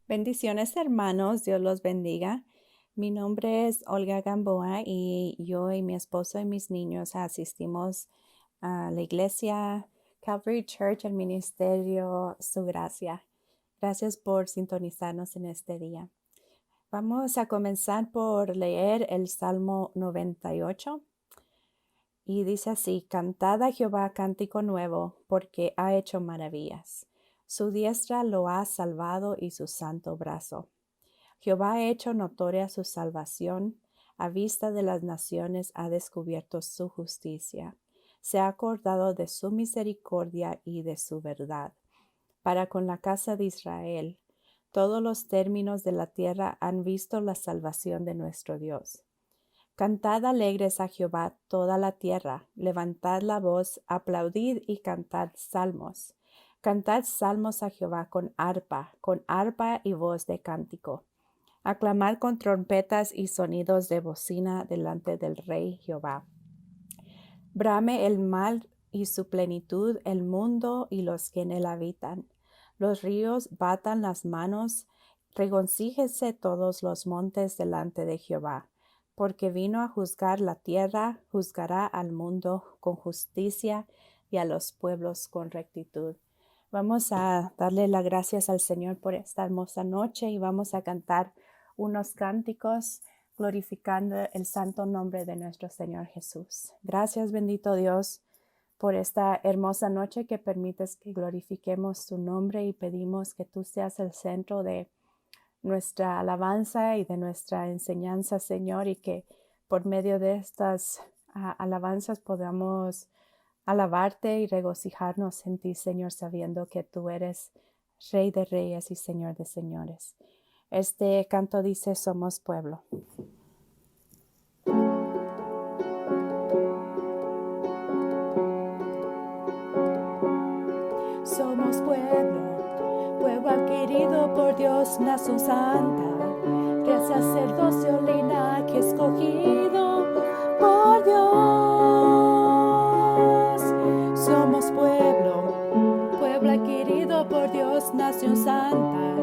Bendiciones, hermanos, Dios los bendiga. Mi nombre es Olga Gamboa y yo y mi esposo y mis niños asistimos a la iglesia Calvary Church, el ministerio Su Gracia. Gracias por sintonizarnos en este día. Vamos a comenzar por leer el Salmo 98 y dice así: Cantad a Jehová cántico nuevo, porque ha hecho maravillas. Su diestra lo ha salvado y su santo brazo. Jehová ha hecho notoria su salvación, a vista de las naciones ha descubierto su justicia. Se ha acordado de su misericordia y de su verdad, para con la casa de Israel. Todos los términos de la tierra han visto la salvación de nuestro Dios. Cantad alegres a Jehová toda la tierra, levantad la voz, aplaudid y cantad salmos. Cantad salmos a Jehová con arpa y voz de cántico. Aclamad con trompetas y sonidos de bocina delante del Rey Jehová. Brame el mar y su plenitud, el mundo y los que en él habitan. Los ríos batan las manos, regocíjense todos los montes delante de Jehová. Porque vino a juzgar la tierra, juzgará al mundo con justicia y a los pueblos con rectitud. Vamos a darle las gracias al Señor por esta hermosa noche y vamos a cantar unos cánticos glorificando el santo nombre de nuestro Señor Jesús. Gracias, bendito Dios, por esta hermosa noche que permites que glorifiquemos tu nombre y pedimos que tú seas el centro de nuestra alabanza y de nuestra enseñanza, Señor, y que por medio de estas alabanzas podamos alabarte y regocijarnos en ti, Señor, sabiendo que tú eres Rey de Reyes y Señor de Señores. Este canto dice: somos pueblo. Somos pueblo, pueblo adquirido por Dios, nación santa, real sacerdocio, linaje escogido por Dios. Somos pueblo, pueblo adquirido por Dios, nación santa,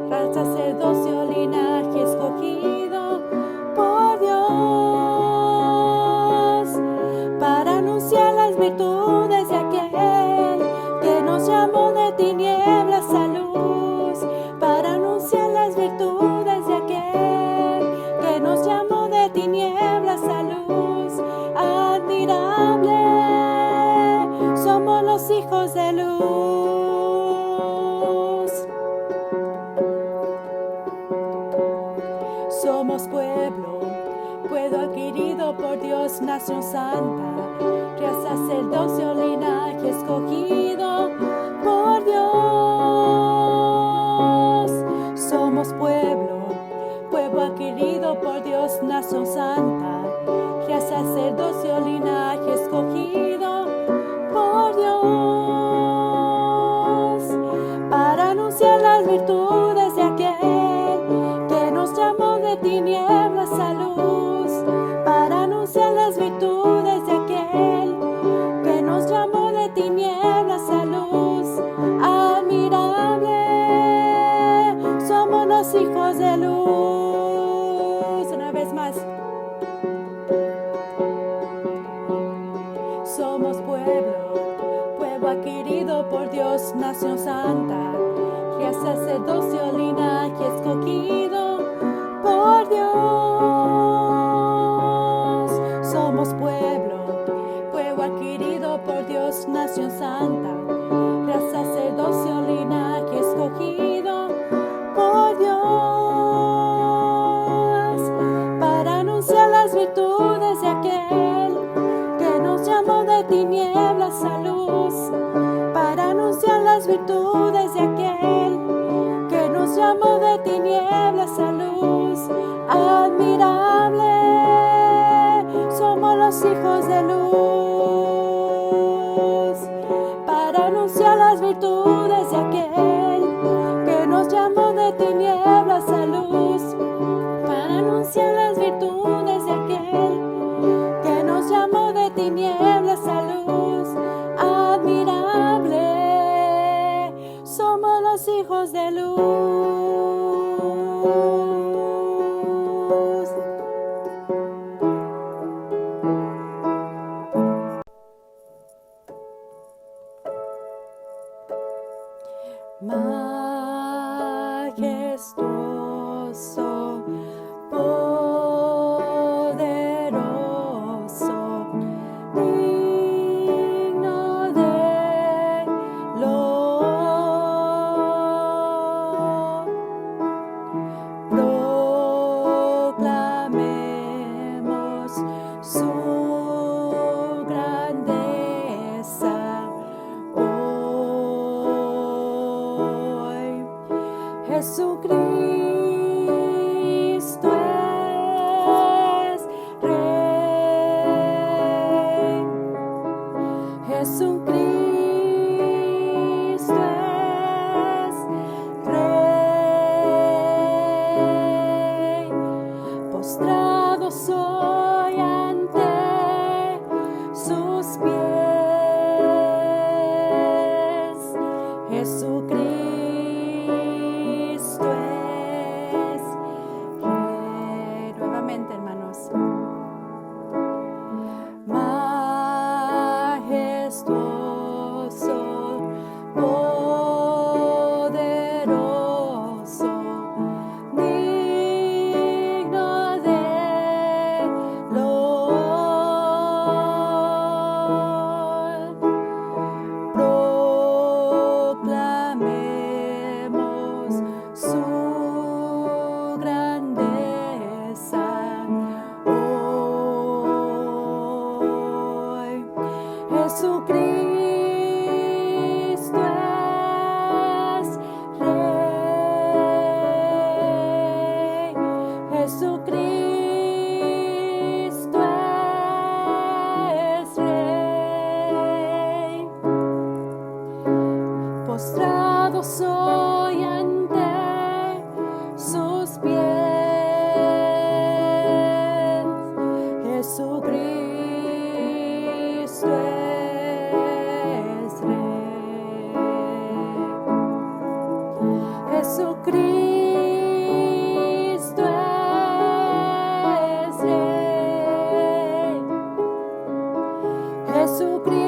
real sacerdocio, linaje escogido por Dios, para anunciar las virtudes de aquel que nos llamó de tinieblas a luz, para anunciar las virtudes de aquel que nos llamó de tinieblas a luz. Admirable, somos los hijos de luz. Somos pueblo, pueblo adquirido por Dios, nación santa, real sacerdocio, linaje escogido por Dios. Somos pueblo, pueblo adquirido por Dios, nación santa, real sacerdocio, linaje escogido por Dios, para anunciar las virtudes de aquel que nos llamó de tinieblas a luz, para anunciar las virtudes de aquel que nos llamó de tinieblas a luz. Admirable, somos los hijos de luz. Una vez más. Somos pueblo, pueblo adquirido por Dios, nación santa, real sacerdocio, linaje escogido por Dios. Somos pueblo, pueblo adquirido por Dios, nación santa, real sacerdocio, linaje escogido por Dios, para anunciar las virtudes de aquel que nos llamó de tinieblas a luz, para anunciar las virtudes de aquel que nos llamó de tinieblas a luz. Admirable, somos los hijos de luz, para anunciar las virtudes de aquel que nos llamó de tinieblas a luz, para anunciar las virtudes de aquel que nos llamó de tinieblas a luz. Admirable, somos los hijos de luz. majestuoso, poderoso, digno de loor. Proclamemos su grandeza hoy. Jesucristo es Rey. Jesucristo es Rey. Postrado soy ante sus pies. Jesucristo es Rey. Nuevamente, hermanos. Majestuoso, poderoso, digno de loor. Proclamemos su grandeza hoy. Jesucristo es Rey. Jesucristo es Rey. Postrado soy ante sus pies. Jesucristo es Rey. Jesucristo es Rey. Jesucristo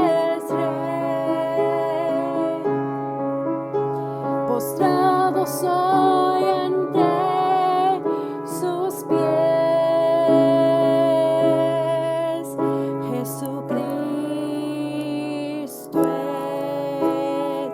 es Rey. Postrado soy ante sus pies. Jesucristo es Rey.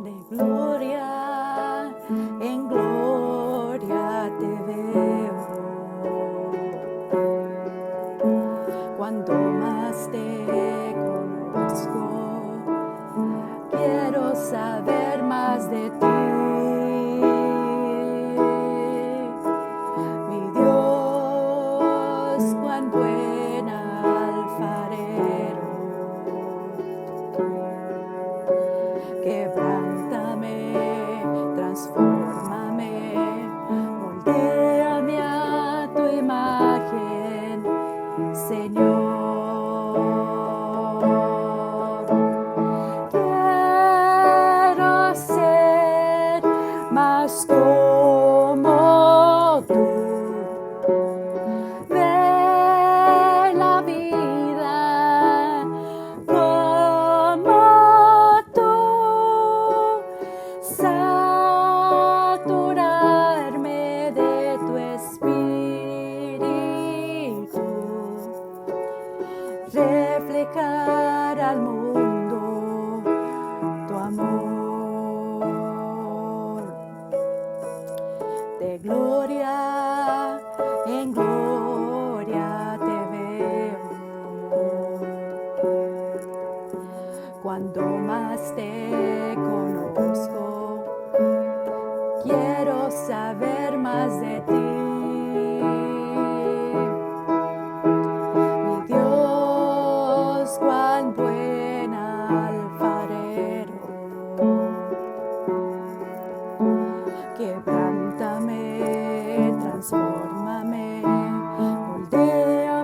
De gloria en gloria te veo. Cuanto más te conozco, quiero saber más de ti. Mi Dios, cuán buen alfarero. Quebrántame, transfórmame, moldéame a tu imagen, Señor. Quiero ser más como tú. De la vida como tú. Saturarme de tu espíritu, reflejar al mundo tu amor. De gloria en gloria te veo. Cuando más te conozco, quiero saber más de ti. Mi Dios, cuán buen alfarero. Quebrántame, transfórmame, moldea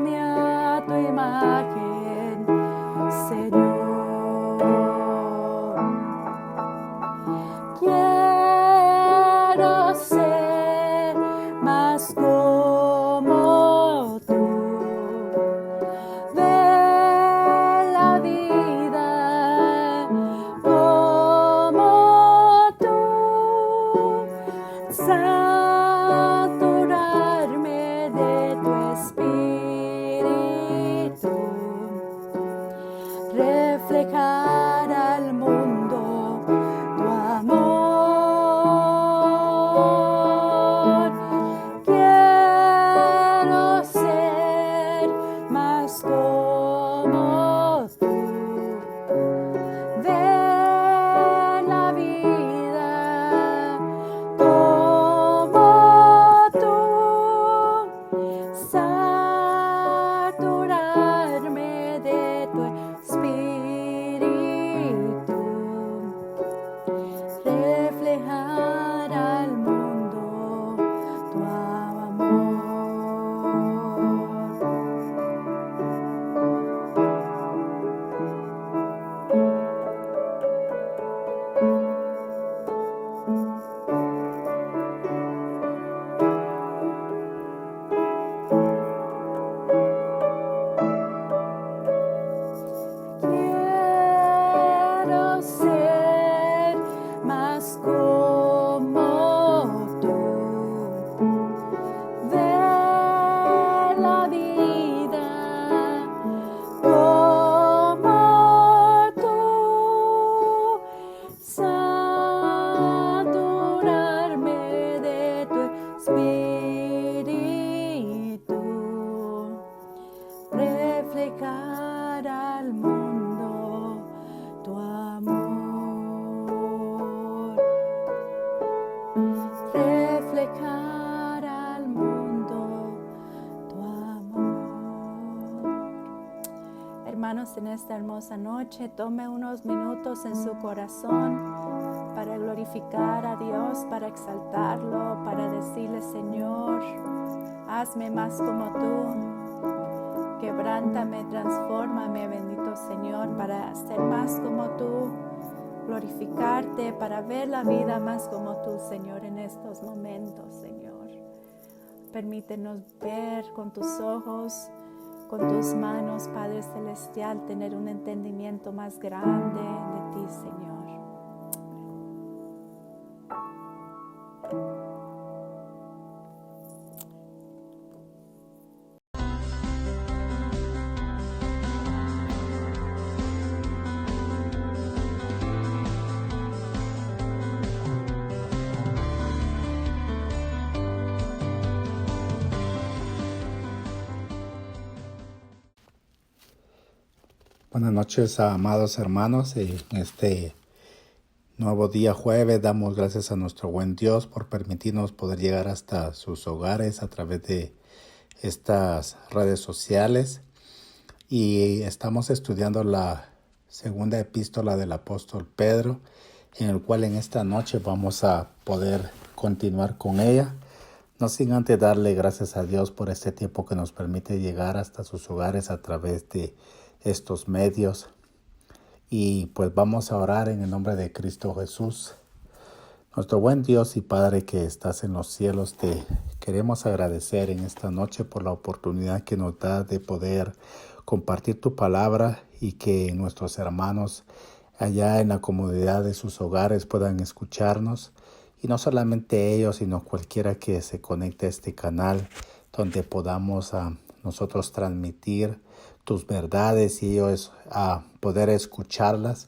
hermanos en esta hermosa noche tome unos minutos en su corazón para glorificar a Dios, para exaltarlo, para decirle: Señor, hazme más como tú, quebrántame, transfórmame, bendito Señor, para ser más como tú, glorificarte, para ver la vida más como tú, Señor, en estos momentos, Señor. Permítenos ver con tus ojos, con tus manos, Padre Celestial, tener un entendimiento más grande de ti, Señor. Buenas noches, amados hermanos. En este nuevo día jueves damos gracias a nuestro buen Dios por permitirnos poder llegar hasta sus hogares a través de estas redes sociales. Y estamos estudiando la segunda epístola del apóstol Pedro, en el cual en esta noche vamos a poder continuar con ella. No sin antes darle gracias a Dios por este tiempo que nos permite llegar hasta sus hogares a través de estos medios. Y pues vamos a orar en el nombre de Cristo Jesús. Nuestro buen Dios y Padre que estás en los cielos, te queremos agradecer en esta noche por la oportunidad que nos da de poder compartir tu palabra y que nuestros hermanos allá en la comodidad de sus hogares puedan escucharnos. Y no solamente ellos, sino cualquiera que se conecte a este canal donde podamos nosotros transmitir tus verdades y ellos poder escucharlas.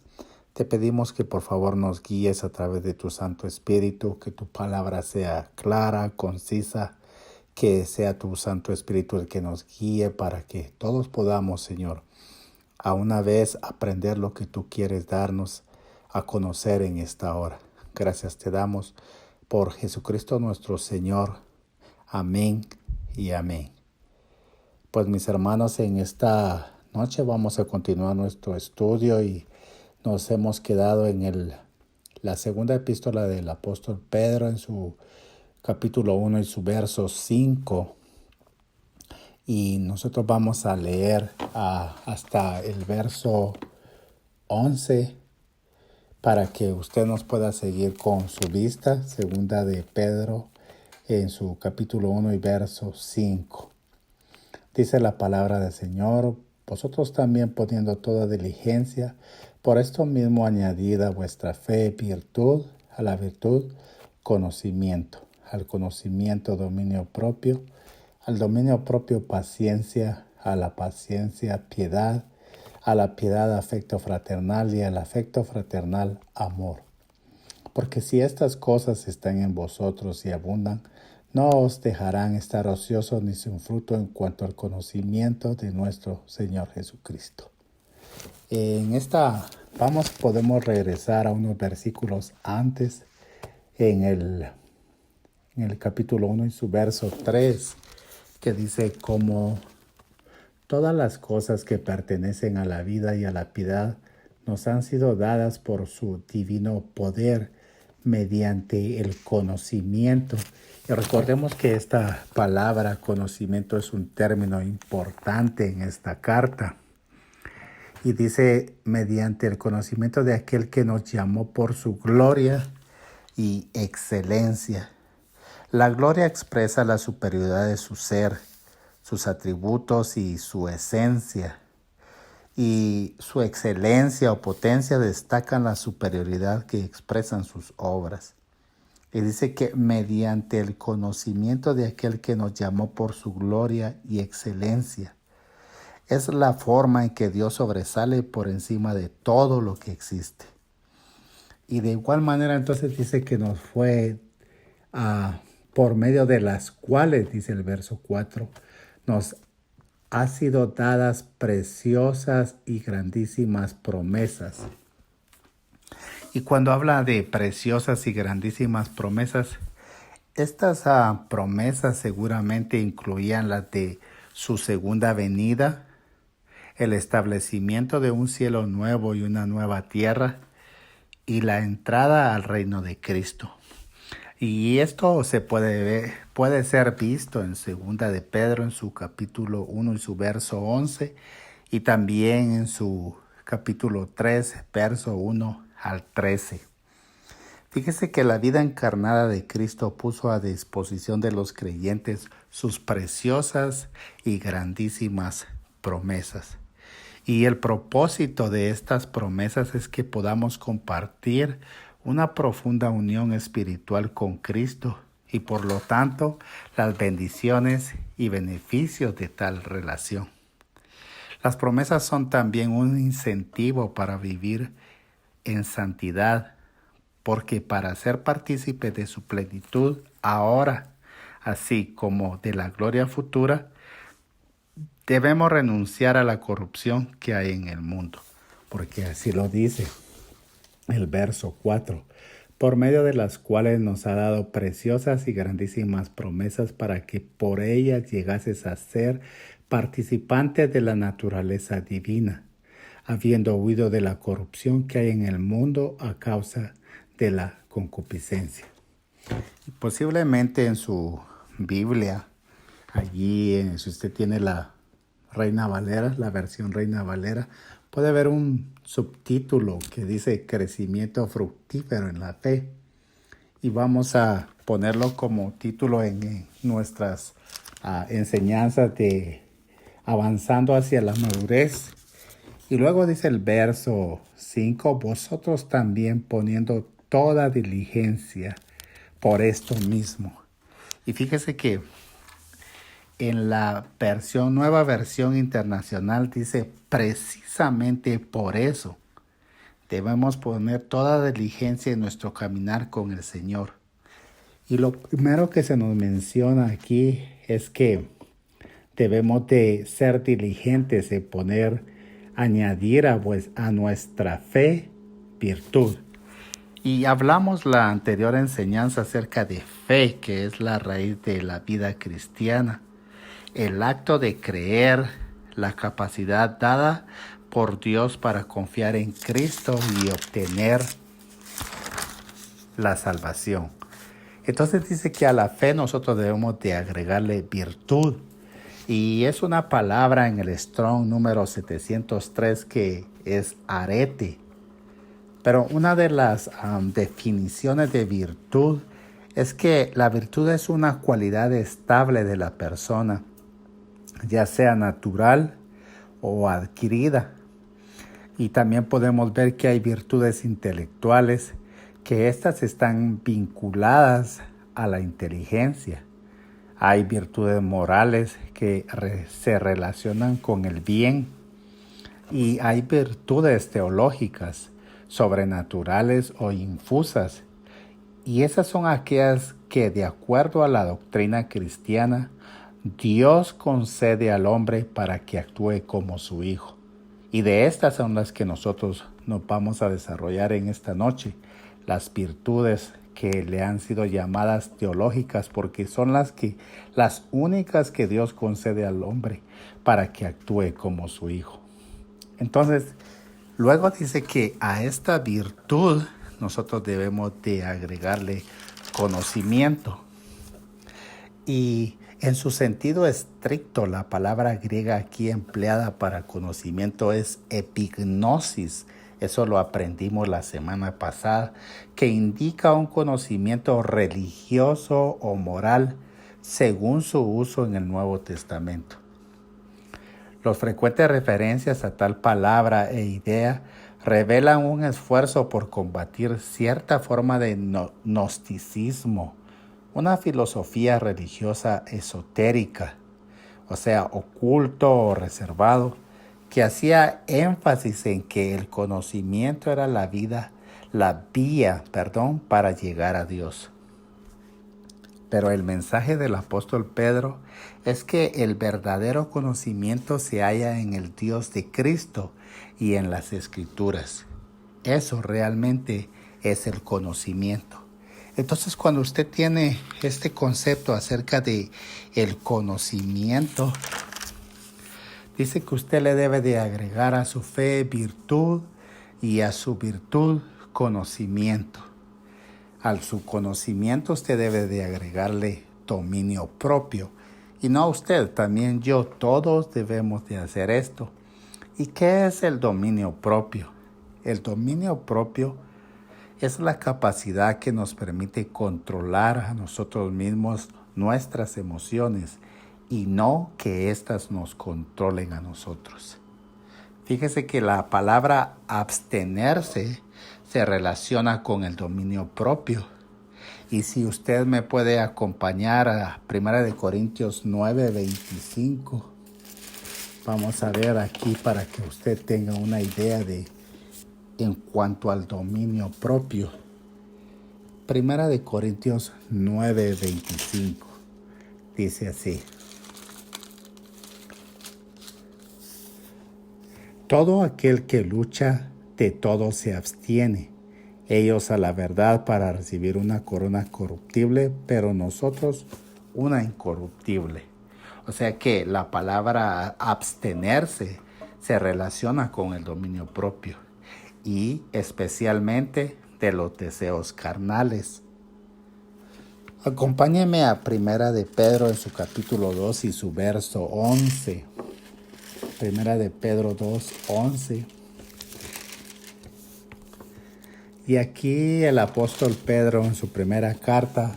Te pedimos que por favor nos guíes a través de tu Santo Espíritu, que tu palabra sea clara, concisa, que sea tu Santo Espíritu el que nos guíe para que todos podamos, Señor, a una vez aprender lo que tú quieres darnos a conocer en esta hora. Gracias te damos por Jesucristo nuestro Señor. Amén y amén. Pues mis hermanos, en esta noche vamos a continuar nuestro estudio y nos hemos quedado en la segunda epístola del apóstol Pedro en su capítulo 1 y su verso 5. Y nosotros vamos a leer hasta el verso 11 para que usted nos pueda seguir con su vista. Segunda de Pedro en su capítulo 1 y verso 5. Dice la palabra del Señor: vosotros también poniendo toda diligencia, por esto mismo añadid a vuestra fe virtud, a la virtud conocimiento, al conocimiento dominio propio, al dominio propio paciencia, a la paciencia piedad, a la piedad afecto fraternal y al afecto fraternal amor. Porque si estas cosas están en vosotros y abundan, no os dejarán estar ociosos ni sin fruto en cuanto al conocimiento de nuestro Señor Jesucristo. En esta podemos regresar a unos versículos antes, en el capítulo 1 y su verso 3, que dice: como todas las cosas que pertenecen a la vida y a la piedad nos han sido dadas por su divino poder mediante el conocimiento. Y recordemos que esta palabra conocimiento es un término importante en esta carta. Y dice: mediante el conocimiento de aquel que nos llamó por su gloria y excelencia. La gloria expresa la superioridad de su ser, sus atributos y su esencia. Y su excelencia o potencia destacan la superioridad que expresan sus obras. Y dice que mediante el conocimiento de aquel que nos llamó por su gloria y excelencia. Es la forma en que Dios sobresale por encima de todo lo que existe. Y de igual manera entonces dice que nos fue por medio de las cuales, dice el verso 4, nos ha sido dadas preciosas y grandísimas promesas. Y cuando habla de preciosas y grandísimas promesas, estas promesas seguramente incluían las de su segunda venida, el establecimiento de un cielo nuevo y una nueva tierra y la entrada al reino de Cristo. Y esto se puede ser visto en segunda de Pedro en su capítulo 1 y su verso 11 y también en su capítulo 3, verso 1 al 13. Fíjese que la vida encarnada de Cristo puso a disposición de los creyentes sus preciosas y grandísimas promesas. Y el propósito de estas promesas es que podamos compartir una profunda unión espiritual con Cristo y por lo tanto las bendiciones y beneficios de tal relación. Las promesas son también un incentivo para vivir en santidad, porque para ser partícipe de su plenitud ahora, así como de la gloria futura, debemos renunciar a la corrupción que hay en el mundo, porque así lo dice el verso 4, por medio de las cuales nos ha dado preciosas y grandísimas promesas para que por ellas llegases a ser participantes de la naturaleza divina, habiendo huido de la corrupción que hay en el mundo a causa de la concupiscencia. Posiblemente en su Biblia, allí si usted tiene la Reina Valera, la versión Reina Valera, puede ver un subtítulo que dice crecimiento fructífero en la fe. Y vamos a ponerlo como título en nuestras enseñanzas de avanzando hacia la madurez. Y luego dice el verso 5, vosotros también poniendo toda diligencia por esto mismo. Y fíjese que en la nueva versión internacional dice precisamente por eso debemos poner toda diligencia en nuestro caminar con el Señor. Y lo primero que se nos menciona aquí es que debemos de ser diligentes en añadir a nuestra fe virtud. Y hablamos la anterior enseñanza acerca de fe, que es la raíz de la vida cristiana. El acto de creer, la capacidad dada por Dios para confiar en Cristo y obtener la salvación. Entonces dice que a la fe nosotros debemos de agregarle virtud. Y es una palabra en el Strong número 703 que es arete. Pero una de las definiciones de virtud es que la virtud es una cualidad estable de la persona, ya sea natural o adquirida. Y también podemos ver que hay virtudes intelectuales, que estas están vinculadas a la inteligencia. Hay virtudes morales que se relacionan con el bien. Y hay virtudes teológicas, sobrenaturales o infusas. Y esas son aquellas que, de acuerdo a la doctrina cristiana, Dios concede al hombre para que actúe como su hijo. Y de estas son las que nosotros nos vamos a desarrollar en esta noche, las virtudes que le han sido llamadas teológicas, porque son las únicas que Dios concede al hombre para que actúe como su hijo. Entonces, luego dice que a esta virtud nosotros debemos de agregarle conocimiento. Y en su sentido estricto, la palabra griega aquí empleada para conocimiento es epignosis. Eso lo aprendimos la semana pasada, que indica un conocimiento religioso o moral según su uso en el Nuevo Testamento. Las frecuentes referencias a tal palabra e idea revelan un esfuerzo por combatir cierta forma de gnosticismo, una filosofía religiosa esotérica, o sea, oculto o reservado, que hacía énfasis en que el conocimiento era la vía para llegar a Dios. Pero el mensaje del apóstol Pedro es que el verdadero conocimiento se halla en el Dios de Cristo y en las Escrituras. Eso realmente es el conocimiento. Entonces, cuando usted tiene este concepto acerca de el conocimiento, Dice que usted le debe de agregar a su fe virtud y a su virtud conocimiento. A su conocimiento usted debe de agregarle dominio propio. Y no usted, también yo, todos debemos de hacer esto. ¿Y qué es el dominio propio? El dominio propio es la capacidad que nos permite controlar a nosotros mismos nuestras emociones y no que éstas nos controlen a nosotros. Fíjese que la palabra abstenerse se relaciona con el dominio propio. Y si usted me puede acompañar a 1 Corintios 9:25, vamos a ver aquí para que usted tenga una idea de en cuanto al dominio propio. 1 Corintios 9:25 dice así: todo aquel que lucha, de todo se abstiene. Ellos a la verdad para recibir una corona corruptible, pero nosotros una incorruptible. O sea que la palabra abstenerse se relaciona con el dominio propio y especialmente de los deseos carnales. Acompáñeme a 1 de Pedro en su capítulo 2 y su verso 11. 1 de Pedro 2:11. Y aquí el apóstol Pedro en su primera carta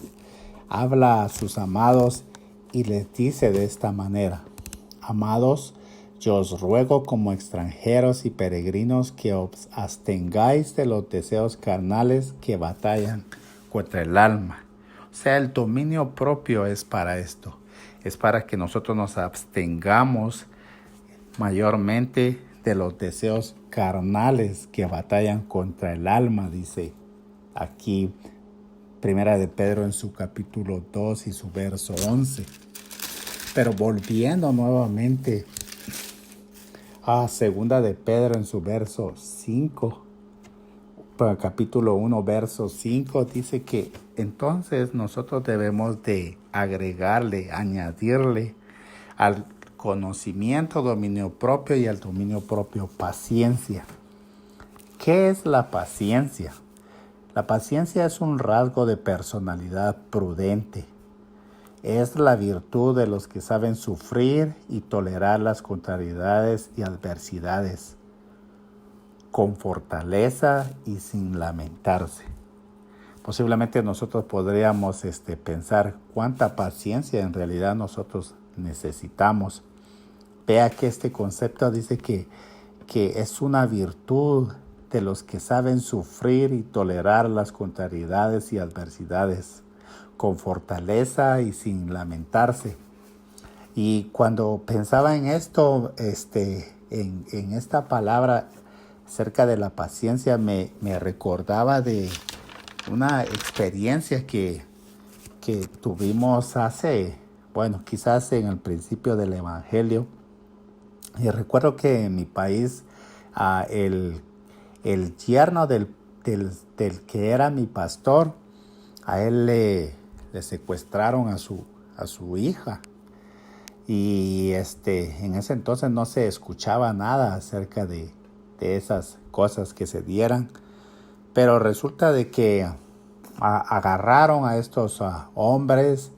habla a sus amados y les dice de esta manera: amados, yo os ruego como extranjeros y peregrinos que os abstengáis de los deseos carnales que batallan contra el alma. O sea, el dominio propio es para esto. Es para que nosotros nos abstengamos mayormente de los deseos carnales que batallan contra el alma, dice aquí 1 de Pedro en su capítulo 2 y su verso 11. Pero volviendo nuevamente a 2 de Pedro en su verso 5, capítulo 1, verso 5, dice que entonces nosotros debemos de agregarle, añadirle al conocimiento, dominio propio y al dominio propio paciencia. ¿Qué es la paciencia? La paciencia es un rasgo de personalidad prudente. Es la virtud de los que saben sufrir y tolerar las contrariedades y adversidades con fortaleza y sin lamentarse. Posiblemente nosotros podríamos pensar cuánta paciencia en realidad nosotros necesitamos. Vea que este concepto dice que es una virtud de los que saben sufrir y tolerar las contrariedades y adversidades con fortaleza y sin lamentarse. Y cuando pensaba en esto, en esta palabra acerca de la paciencia, me recordaba de una experiencia que tuvimos quizás en el principio del Evangelio. Y recuerdo que en mi país el yerno del que era mi pastor, a él le secuestraron a su hija. Y en ese entonces no se escuchaba nada acerca de esas cosas que se dieran. Pero resulta de que agarraron a estos hombres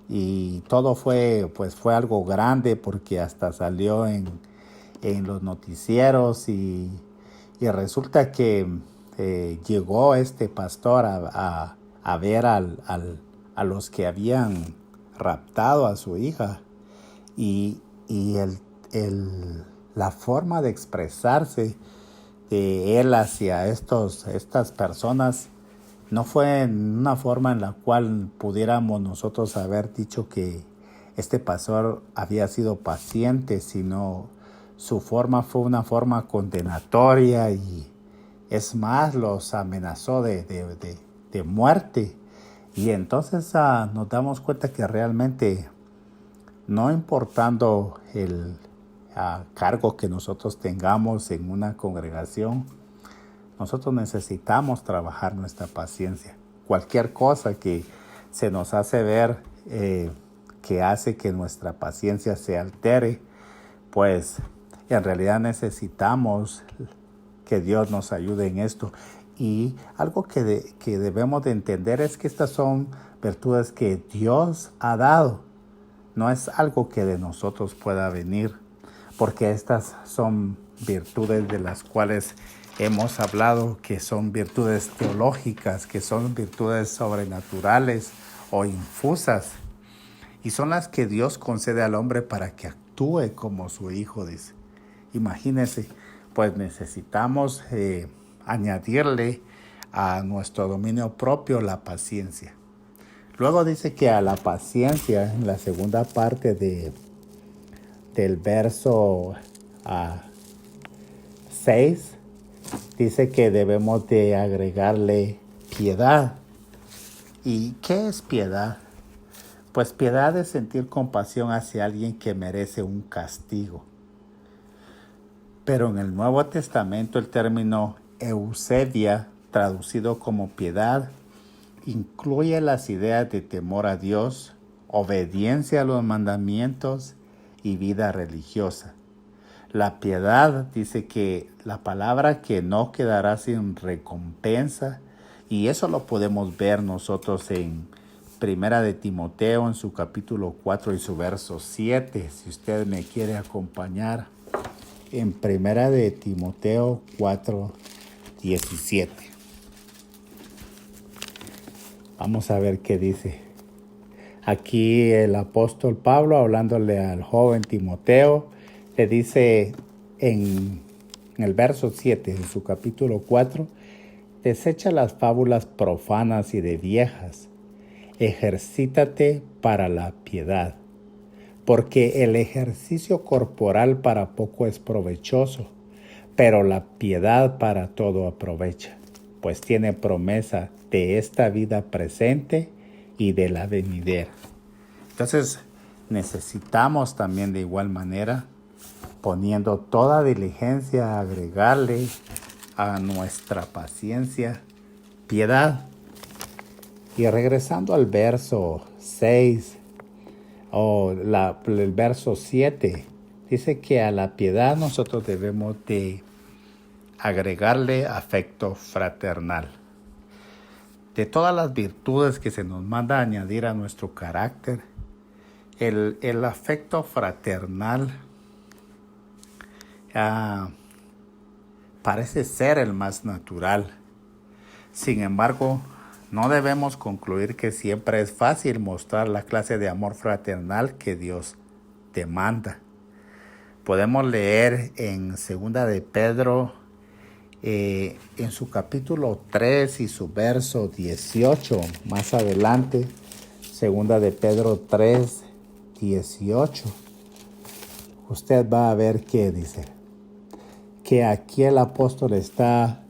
y todo fue algo grande porque hasta salió en los noticieros y resulta que llegó este pastor a ver a los que habían raptado a su hija y la forma de expresarse de él hacia estas personas no fue en una forma en la cual pudiéramos nosotros haber dicho que este pastor había sido paciente, sino su forma fue una forma condenatoria y es más, los amenazó de muerte. Y entonces nos damos cuenta que realmente, no importando el cargo que nosotros tengamos en una congregación, nosotros necesitamos trabajar nuestra paciencia. Cualquier cosa que se nos hace ver que hace que nuestra paciencia se altere, pues en realidad necesitamos que Dios nos ayude en esto. Y algo que debemos de entender es que estas son virtudes que Dios ha dado. No es algo que de nosotros pueda venir, porque estas son virtudes de las cuales hemos hablado, que son virtudes teológicas, que son virtudes sobrenaturales o infusas. Y son las que Dios concede al hombre para que actúe como su hijo, dice. Imagínense, pues necesitamos añadirle a nuestro dominio propio la paciencia. Luego dice que a la paciencia, en la segunda parte del verso 6, dice que debemos de agregarle piedad. ¿Y qué es piedad? Pues piedad es sentir compasión hacia alguien que merece un castigo. Pero en el Nuevo Testamento el término eusebia, traducido como piedad, incluye las ideas de temor a Dios, obediencia a los mandamientos y vida religiosa. La piedad dice que la palabra que no quedará sin recompensa, y eso lo podemos ver nosotros en Primera de Timoteo en su capítulo 4 y su verso 7, si usted me quiere acompañar en Primera de Timoteo 4, 17. Vamos a ver qué dice. Aquí el apóstol Pablo, hablándole al joven Timoteo, le dice en el verso 7 en su capítulo 4, desecha las fábulas profanas y de viejas, ejercítate para la piedad, porque el ejercicio corporal para poco es provechoso, pero la piedad para todo aprovecha, pues tiene promesa de esta vida presente y de la venidera. Entonces necesitamos también de igual manera, poniendo toda diligencia, agregarle a nuestra paciencia piedad. Y regresando al verso 6 el verso 7, dice que a la piedad nosotros debemos de agregarle afecto fraternal. De todas las virtudes que se nos manda a añadir a nuestro carácter, el afecto fraternal parece ser el más natural. Sin embargo, no debemos concluir que siempre es fácil mostrar la clase de amor fraternal que Dios demanda. Podemos leer en 2 de Pedro, en su capítulo 3 y su verso 18, más adelante, 2 de Pedro 3, 18. Usted va a ver qué dice. Que aquí el apóstol está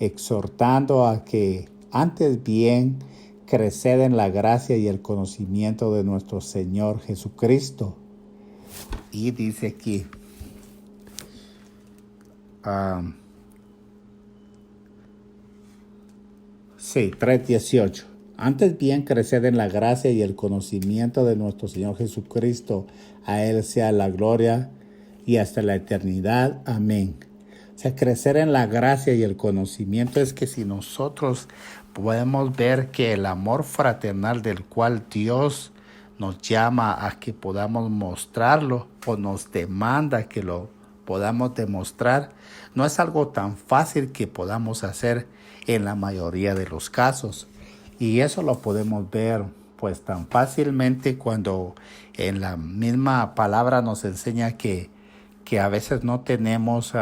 exhortando a que antes bien creced en la gracia y el conocimiento de nuestro Señor Jesucristo. Y dice aquí, sí, 3:18. Antes bien creced en la gracia y el conocimiento de nuestro Señor Jesucristo. A Él sea la gloria y hasta la eternidad. Amén. O sea, crecer en la gracia y el conocimiento es que si nosotros podemos ver que el amor fraternal del cual Dios nos llama a que podamos mostrarlo o nos demanda que lo podamos demostrar, no es algo tan fácil que podamos hacer en la mayoría de los casos. Y eso lo podemos ver pues tan fácilmente cuando en la misma palabra nos enseña que a veces no tenemos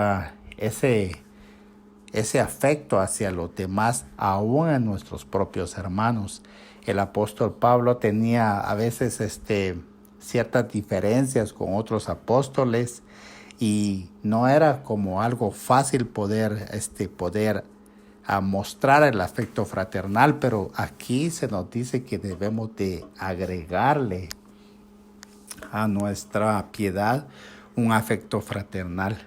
ese afecto hacia los demás, aún en nuestros propios hermanos. El apóstol Pablo tenía a veces ciertas diferencias con otros apóstoles y no era como algo fácil poder mostrar el afecto fraternal, pero aquí se nos dice que debemos de agregarle a nuestra piedad un afecto fraternal.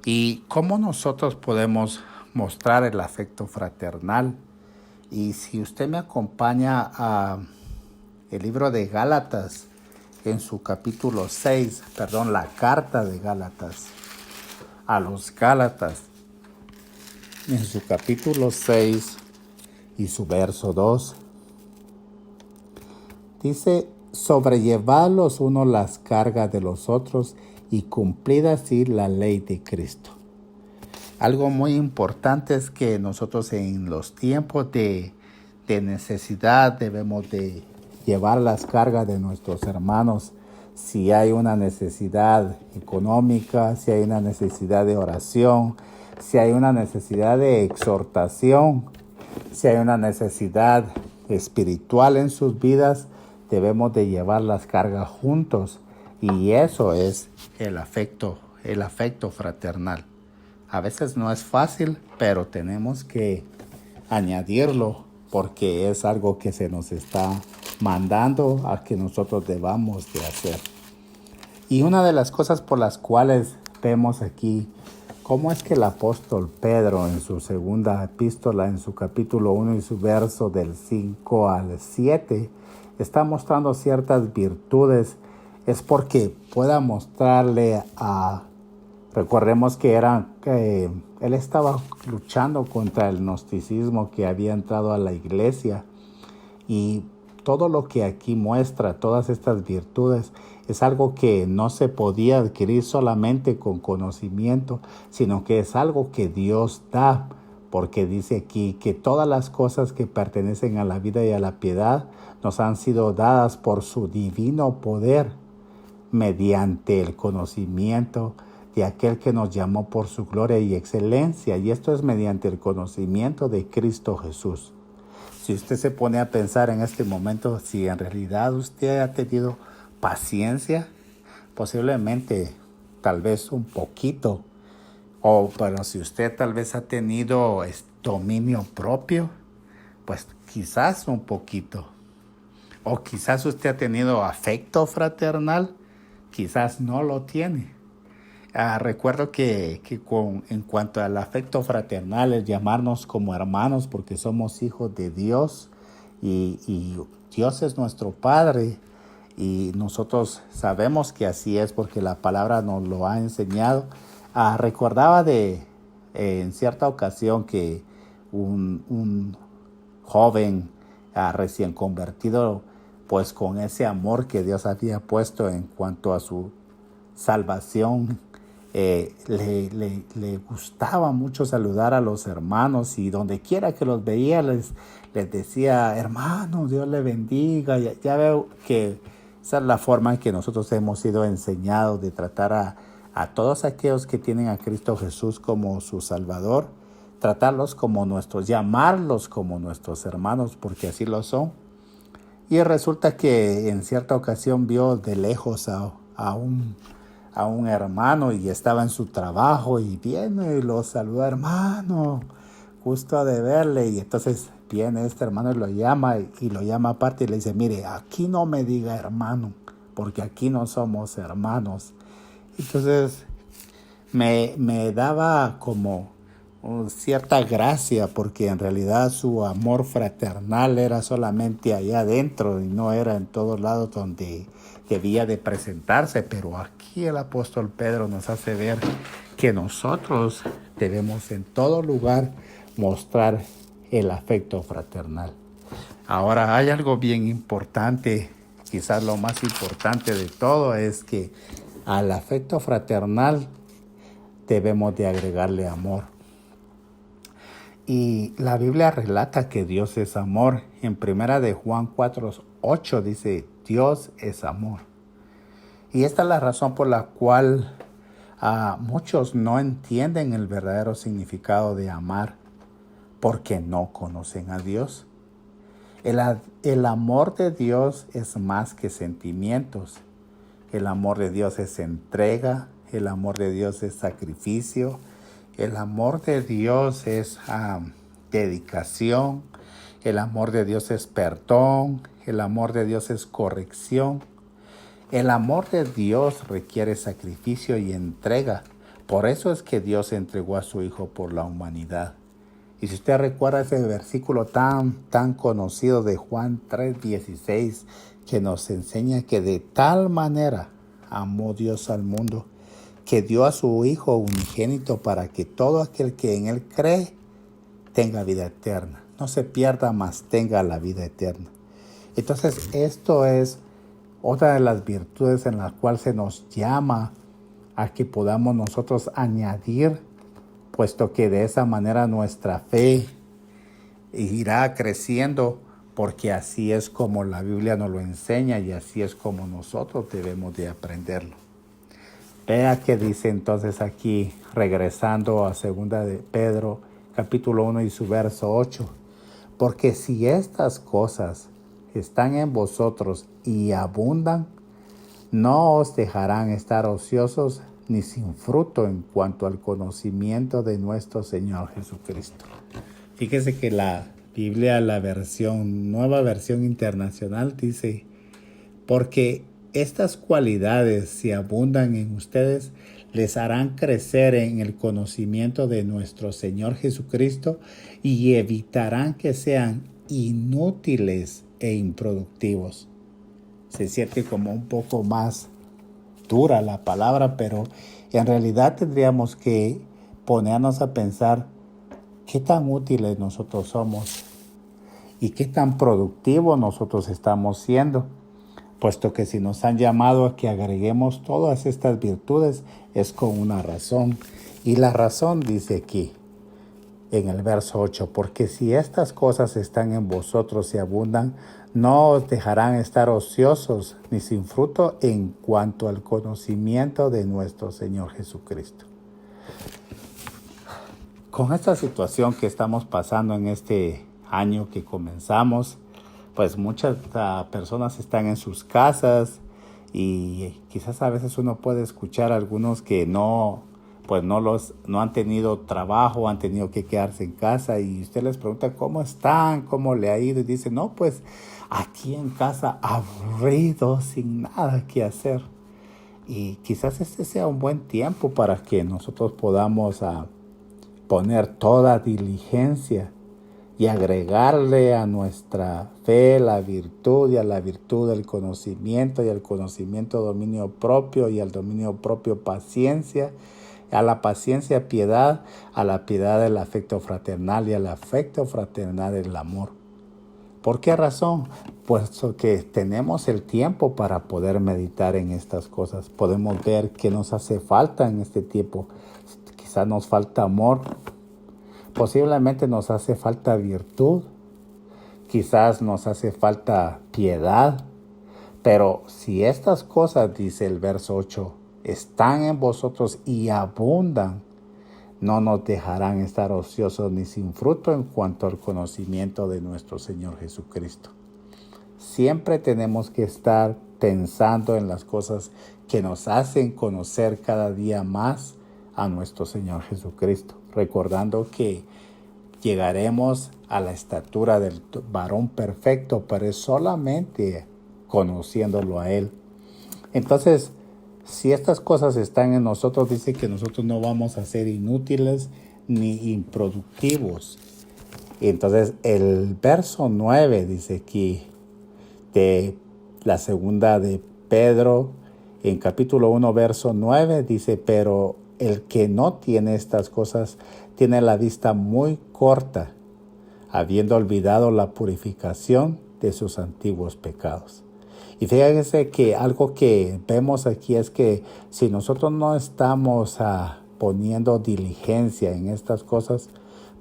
¿Y cómo nosotros podemos mostrar el afecto fraternal? Y si usted me acompaña a el libro de Gálatas, en su capítulo 6, la carta de Gálatas, a los Gálatas, en su capítulo 6 y su verso 2, dice: sobrellevad los unos las cargas de los otros y cumplid así la ley de Cristo. Algo muy importante es que nosotros en los tiempos de necesidad debemos de llevar las cargas de nuestros hermanos. Si hay una necesidad económica, si hay una necesidad de oración, si hay una necesidad de exhortación, si hay una necesidad espiritual en sus vidas, debemos de llevar las cargas juntos. Y eso es el afecto fraternal. A veces no es fácil, pero tenemos que añadirlo porque es algo que se nos está mandando a que nosotros debamos de hacer. Y una de las cosas por las cuales vemos aquí cómo es que el apóstol Pedro en su segunda epístola, en su capítulo 1 y su verso del 5 al 7, está mostrando ciertas virtudes, es porque pueda mostrarle a... Recordemos que él estaba luchando contra el gnosticismo que había entrado a la iglesia, y todo lo que aquí muestra, todas estas virtudes, es algo que no se podía adquirir solamente con conocimiento, sino que es algo que Dios da, porque dice aquí que todas las cosas que pertenecen a la vida y a la piedad nos han sido dadas por su divino poder, mediante el conocimiento de aquel que nos llamó por su gloria y excelencia, y esto es mediante el conocimiento de Cristo Jesús. Si usted se pone a pensar en este momento, si en realidad usted ha tenido paciencia, posiblemente tal vez un poquito, pero si usted tal vez ha tenido dominio propio, pues quizás un poquito. O quizás usted ha tenido afecto fraternal, quizás no lo tiene. Recuerdo que en cuanto al afecto fraternal, es llamarnos como hermanos porque somos hijos de Dios y Dios es nuestro Padre, y nosotros sabemos que así es porque la palabra nos lo ha enseñado. Recordaba en cierta ocasión que un joven recién convertido, pues con ese amor que Dios había puesto en cuanto a su salvación, le gustaba mucho saludar a los hermanos, y donde quiera que los veía les decía: hermano, Dios le bendiga. Ya veo que esa es la forma en que nosotros hemos sido enseñados de tratar a todos aquellos que tienen a Cristo Jesús como su Salvador, tratarlos como llamarlos como nuestros hermanos, porque así lo son. Y resulta que en cierta ocasión vio de lejos a un hermano y estaba en su trabajo, y viene y lo saluda: hermano, gusto de verle. Y entonces viene este hermano y lo llama aparte y le dice: mire, aquí no me diga hermano, porque aquí no somos hermanos. Entonces me daba como cierta gracia, porque en realidad su amor fraternal era solamente allá adentro y no era en todos lados donde debía de presentarse. Pero aquí el apóstol Pedro nos hace ver que nosotros debemos en todo lugar mostrar el afecto fraternal. Ahora, hay algo bien importante, quizás lo más importante de todo, es que al afecto fraternal debemos de agregarle amor. Y la Biblia relata que Dios es amor. En primera de Juan 4:8 dice: Dios es amor. Y esta es la razón por la cual muchos no entienden el verdadero significado de amar, porque no conocen a Dios. El amor de Dios es más que sentimientos. El amor de Dios es entrega. El amor de Dios es sacrificio. El amor de Dios es dedicación. El amor de Dios es perdón. El amor de Dios es corrección. El amor de Dios requiere sacrificio y entrega. Por eso es que Dios entregó a su Hijo por la humanidad. Y si usted recuerda ese versículo tan conocido de Juan 3:16, que nos enseña que de tal manera amó Dios al mundo, que dio a su Hijo unigénito para que todo aquel que en Él cree tenga vida eterna. No se pierda, mas tenga la vida eterna. Entonces, esto es otra de las virtudes en las cuales se nos llama a que podamos nosotros añadir, puesto que de esa manera nuestra fe irá creciendo, porque así es como la Biblia nos lo enseña y así es como nosotros debemos de aprenderlo. Vea que dice entonces aquí, regresando a 2 de Pedro, capítulo 1 y su verso 8. Porque si estas cosas están en vosotros y abundan, no os dejarán estar ociosos ni sin fruto en cuanto al conocimiento de nuestro Señor Jesucristo. Fíjese que la Biblia, la nueva versión internacional dice, porque estas cualidades, si abundan en ustedes, les harán crecer en el conocimiento de nuestro Señor Jesucristo y evitarán que sean inútiles e improductivos. Se siente como un poco más dura la palabra, pero en realidad tendríamos que ponernos a pensar qué tan útiles nosotros somos y qué tan productivos nosotros estamos siendo, puesto que si nos han llamado a que agreguemos todas estas virtudes es con una razón. Y la razón dice aquí, en el verso 8, porque si estas cosas están en vosotros y abundan, no os dejarán estar ociosos ni sin fruto en cuanto al conocimiento de nuestro Señor Jesucristo. Con esta situación que estamos pasando en este año que comenzamos, pues muchas personas están en sus casas y quizás a veces uno puede escuchar a algunos que no han tenido trabajo, han tenido que quedarse en casa y usted les pregunta cómo están, cómo le ha ido y dice, no, pues aquí en casa aburrido, sin nada que hacer. Y quizás este sea un buen tiempo para que nosotros podamos poner toda diligencia y agregarle a nuestra fe la virtud, y a la virtud el conocimiento, y al conocimiento dominio propio, y al dominio propio paciencia, a la paciencia piedad, a la piedad el afecto fraternal, y al afecto fraternal el amor. ¿Por qué razón? Puesto que tenemos el tiempo para poder meditar en estas cosas. Podemos ver qué nos hace falta en este tiempo. Quizás nos falta amor. Posiblemente nos hace falta virtud, quizás nos hace falta piedad, pero si estas cosas, dice el verso 8, están en vosotros y abundan, no nos dejarán estar ociosos ni sin fruto en cuanto al conocimiento de nuestro Señor Jesucristo. Siempre tenemos que estar pensando en las cosas que nos hacen conocer cada día más a nuestro Señor Jesucristo, recordando que llegaremos a la estatura del varón perfecto, pero es solamente conociéndolo a Él. Entonces, si estas cosas están en nosotros, dice que nosotros no vamos a ser inútiles ni improductivos. Y entonces, el verso 9 dice aquí, de la segunda de Pedro, en capítulo 1, verso 9, dice, pero el que no tiene estas cosas tiene la vista muy corta, habiendo olvidado la purificación de sus antiguos pecados. Y fíjense que algo que vemos aquí es que si nosotros no estamos poniendo diligencia en estas cosas,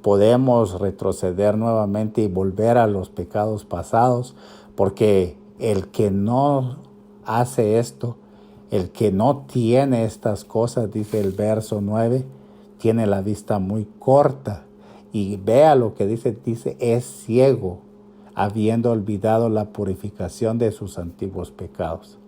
podemos retroceder nuevamente y volver a los pecados pasados, porque el que no hace esto, el que no tiene estas cosas, dice el verso 9, tiene la vista muy corta. Y vea lo que dice, es ciego, habiendo olvidado la purificación de sus antiguos pecados.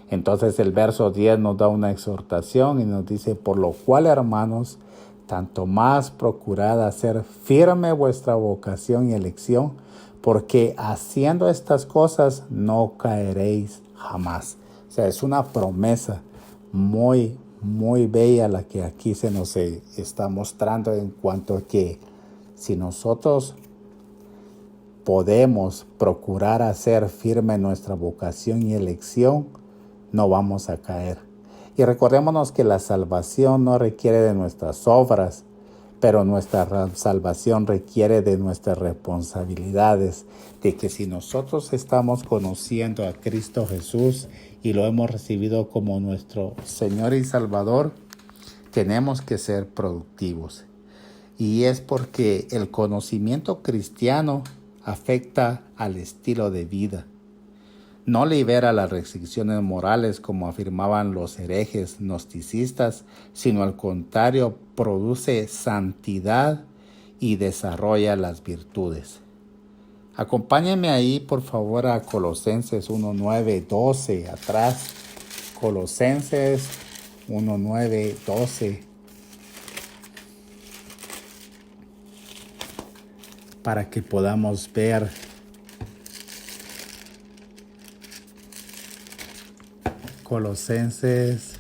Entonces el verso 10 nos da una exhortación y nos dice, por lo cual, hermanos, tanto más procurad hacer firme vuestra vocación y elección, porque haciendo estas cosas no caeréis jamás. O sea, es una promesa muy, muy bella la que aquí se nos está mostrando en cuanto a que si nosotros podemos procurar hacer firme nuestra vocación y elección, no vamos a caer. Y recordémonos que la salvación no requiere de nuestras obras, pero nuestra salvación requiere de nuestras responsabilidades, de que si nosotros estamos conociendo a Cristo Jesús y lo hemos recibido como nuestro Señor y Salvador, tenemos que ser productivos. Y es porque el conocimiento cristiano afecta al estilo de vida. No libera las restricciones morales como afirmaban los herejes gnosticistas, sino al contrario, produce santidad y desarrolla las virtudes. Acompáñenme ahí, por favor, a Colosenses 1:9-12, atrás. Colosenses 1:9-12. Para que podamos ver Colosenses,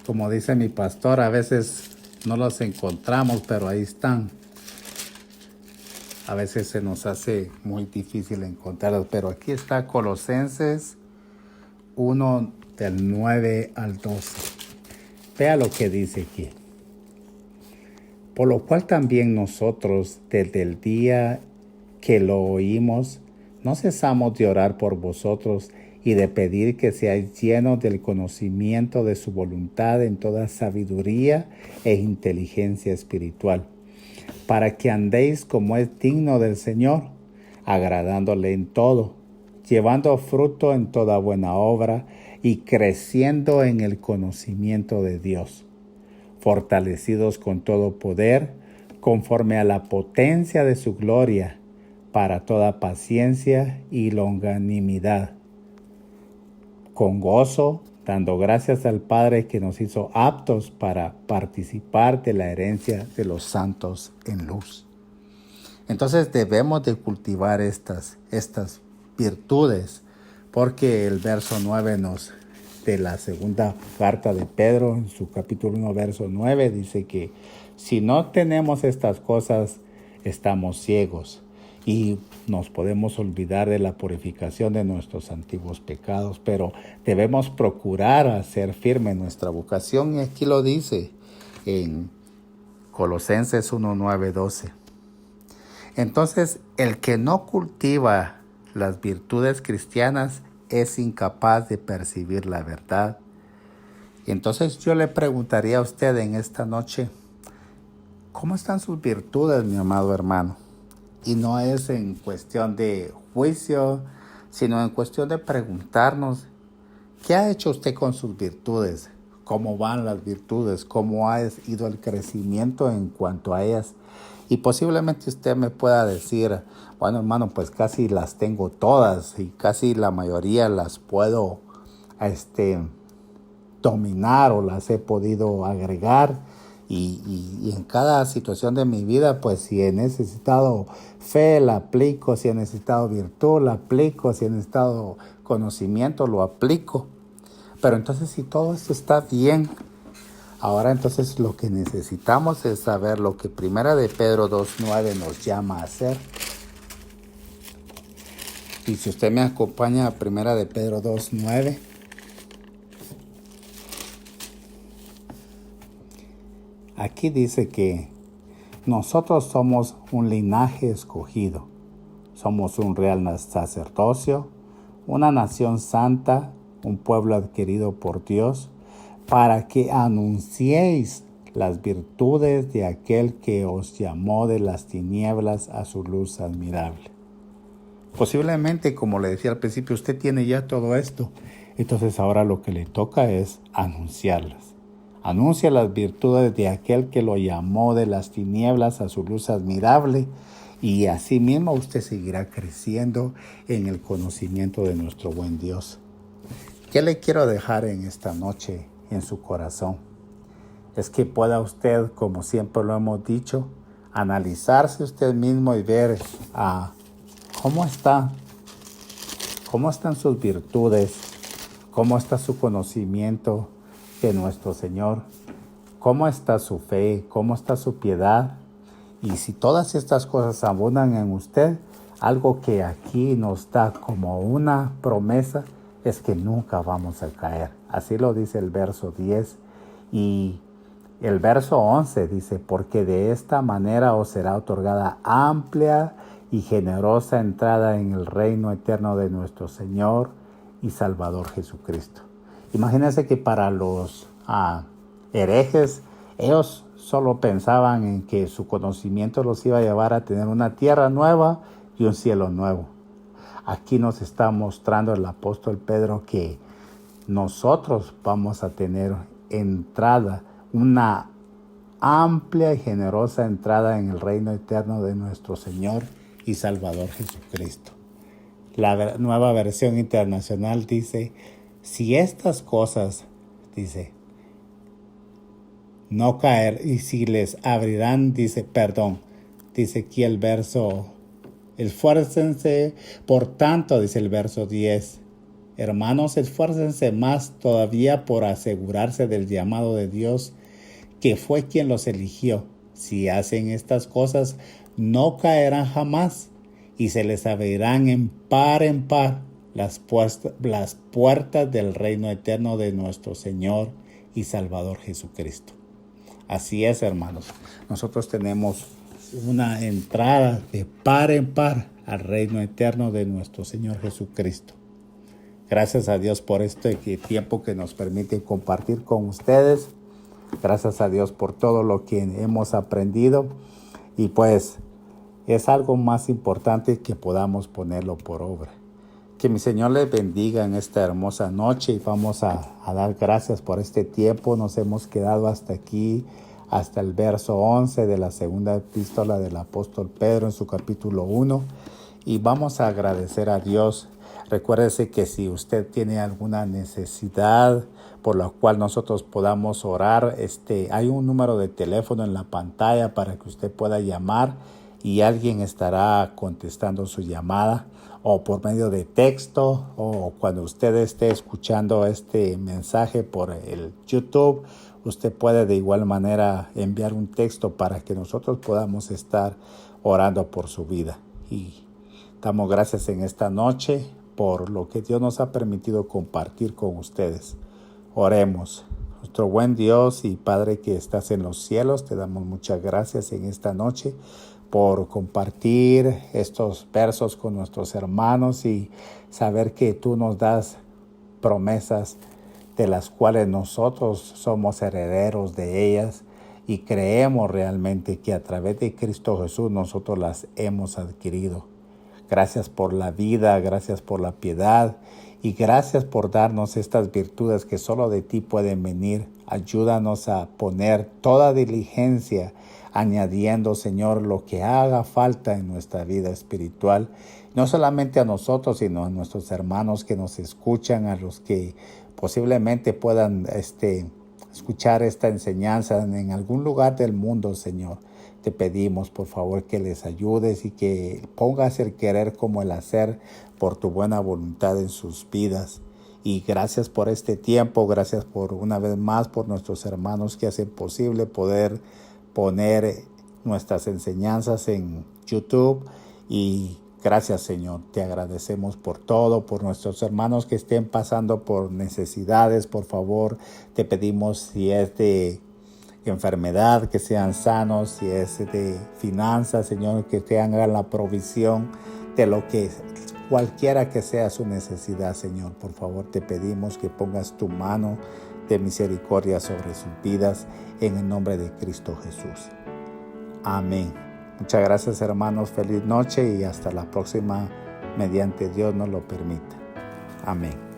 como dice mi pastor, a veces no los encontramos, pero ahí están. A veces se nos hace muy difícil encontrarlos, pero aquí está Colosenses 1:9-12. Vea lo que dice aquí. Por lo cual también nosotros, desde el día que lo oímos, no cesamos de orar por vosotros y de pedir que seáis llenos del conocimiento de su voluntad en toda sabiduría e inteligencia espiritual, para que andéis como es digno del Señor, agradándole en todo, llevando fruto en toda buena obra y creciendo en el conocimiento de Dios, fortalecidos con todo poder, conforme a la potencia de su gloria, para toda paciencia y longanimidad, con gozo, dando gracias al Padre que nos hizo aptos para participar de la herencia de los santos en luz. Entonces debemos de cultivar estas virtudes, porque el verso 9 de la segunda carta de Pedro, en su capítulo 1, verso 9, dice que si no tenemos estas cosas, estamos ciegos y nos podemos olvidar de la purificación de nuestros antiguos pecados, pero debemos procurar hacer firme nuestra vocación, y aquí lo dice en Colosenses 1:9-12. Entonces, el que no cultiva las virtudes cristianas es incapaz de percibir la verdad. Entonces yo le preguntaría a usted en esta noche, ¿cómo están sus virtudes, mi amado hermano? Y no es en cuestión de juicio, sino en cuestión de preguntarnos, ¿qué ha hecho usted con sus virtudes? ¿Cómo van las virtudes? ¿Cómo ha ido el crecimiento en cuanto a ellas? Y posiblemente usted me pueda decir, bueno, hermano, pues casi las tengo todas y casi la mayoría las puedo dominar o las he podido agregar. Y en cada situación de mi vida, pues si he necesitado fe, la aplico. Si he necesitado virtud, la aplico. Si he necesitado conocimiento, lo aplico. Pero entonces, si todo esto está bien, ahora entonces lo que necesitamos es saber lo que Primera de Pedro 2:9 nos llama a hacer. Y si usted me acompaña a Primera de Pedro 2:9, aquí dice que nosotros somos un linaje escogido, somos un real sacerdocio, una nación santa, un pueblo adquirido por Dios, para que anunciéis las virtudes de aquel que os llamó de las tinieblas a su luz admirable. Posiblemente, como le decía al principio, usted tiene ya todo esto. Entonces ahora lo que le toca es anunciarlas. Anuncia las virtudes de aquel que lo llamó de las tinieblas a su luz admirable, y así mismo usted seguirá creciendo en el conocimiento de nuestro buen Dios. ¿Qué le quiero dejar en esta noche en su corazón? Es que pueda usted, como siempre lo hemos dicho, analizarse usted mismo y ver cómo están sus virtudes, cómo está su conocimiento de nuestro Señor, cómo está su fe, cómo está su piedad. Y si todas estas cosas abundan en usted, algo que aquí nos da como una promesa es que nunca vamos a caer. Así lo dice el verso 10 y el verso 11 dice, porque de esta manera os será otorgada amplia y generosa entrada en el reino eterno de nuestro Señor y Salvador Jesucristo. Imagínense que para los herejes, ellos solo pensaban en que su conocimiento los iba a llevar a tener una tierra nueva y un cielo nuevo. Aquí nos está mostrando el apóstol Pedro que nosotros vamos a tener entrada, una amplia y generosa entrada en el reino eterno de nuestro Señor y Salvador Jesucristo. La nueva versión internacional dice, si estas cosas, dice, no caer, y si les abrirán, dice aquí el verso, esfuércense, por tanto, dice el verso 10, hermanos, esfuércense más todavía por asegurarse del llamado de Dios, que fue quien los eligió. Si hacen estas cosas, no caerán jamás, y se les abrirán en par las puertas del reino eterno de nuestro Señor y Salvador Jesucristo. Así es, hermanos. Nosotros tenemos una entrada de par en par al reino eterno de nuestro Señor Jesucristo. Gracias a Dios por este tiempo que nos permite compartir con ustedes. Gracias a Dios por todo lo que hemos aprendido. Y pues es algo más importante que podamos ponerlo por obra. Que mi Señor les bendiga en esta hermosa noche y vamos a dar gracias por este tiempo. Nos hemos quedado hasta aquí, hasta el verso 11 de la segunda epístola del apóstol Pedro en su capítulo 1. Y vamos a agradecer a Dios. Recuérdese que si usted tiene alguna necesidad por la cual nosotros podamos orar, hay un número de teléfono en la pantalla para que usted pueda llamar y alguien estará contestando su llamada, o por medio de texto, o cuando usted esté escuchando este mensaje por el YouTube, usted puede de igual manera enviar un texto para que nosotros podamos estar orando por su vida. Y damos gracias en esta noche por lo que Dios nos ha permitido compartir con ustedes. Oremos. Nuestro buen Dios y Padre que estás en los cielos, te damos muchas gracias en esta noche por compartir estos versos con nuestros hermanos y saber que tú nos das promesas de las cuales nosotros somos herederos de ellas y creemos realmente que a través de Cristo Jesús nosotros las hemos adquirido. Gracias por la vida, gracias por la piedad y gracias por darnos estas virtudes que solo de ti pueden venir. Ayúdanos a poner toda diligencia, añadiendo, Señor, lo que haga falta en nuestra vida espiritual, no solamente a nosotros, sino a nuestros hermanos que nos escuchan, a los que posiblemente puedan escuchar esta enseñanza en algún lugar del mundo, Señor. Te pedimos, por favor, que les ayudes y que pongas el querer como el hacer por tu buena voluntad en sus vidas. Y gracias por este tiempo, gracias por una vez más por nuestros hermanos que hacen posible poder poner nuestras enseñanzas en YouTube. Y gracias, Señor, te agradecemos por todo, por nuestros hermanos que estén pasando por necesidades. Por favor, te pedimos si es de enfermedad, que sean sanos, si es de finanzas, Señor, que te hagan la provisión de lo que cualquiera que sea su necesidad, Señor. Por favor, te pedimos que pongas tu mano de misericordia sobre sus vidas en el nombre de Cristo Jesús. Amén. Muchas gracias, hermanos. Feliz noche y hasta la próxima, mediante Dios nos lo permita. Amén.